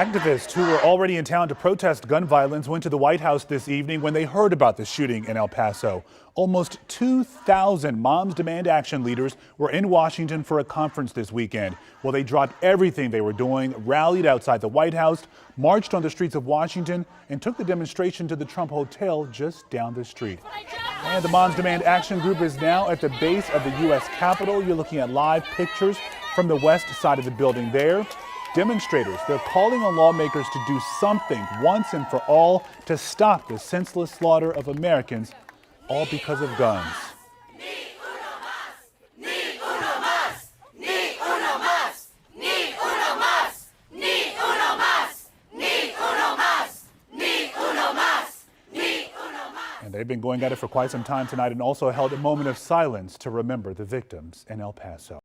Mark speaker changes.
Speaker 1: Activists who were already in town to protest gun violence went to the White House this evening when they heard about the shooting in El Paso. Almost 2,000 Moms Demand Action leaders were in Washington for a conference this weekend. Well, they dropped everything they were doing, rallied outside the White House, marched on the streets of Washington, and took the demonstration to the Trump Hotel just down the street. And the Moms Demand Action group is now at the base of the U.S. Capitol. You're looking at live pictures from the west side of the building there. Demonstrators, they're calling on lawmakers to do something once and for all to stop the senseless slaughter of Americans, all because of guns. And they've been going at it for quite some time tonight and also held a moment of silence to remember the victims in El Paso.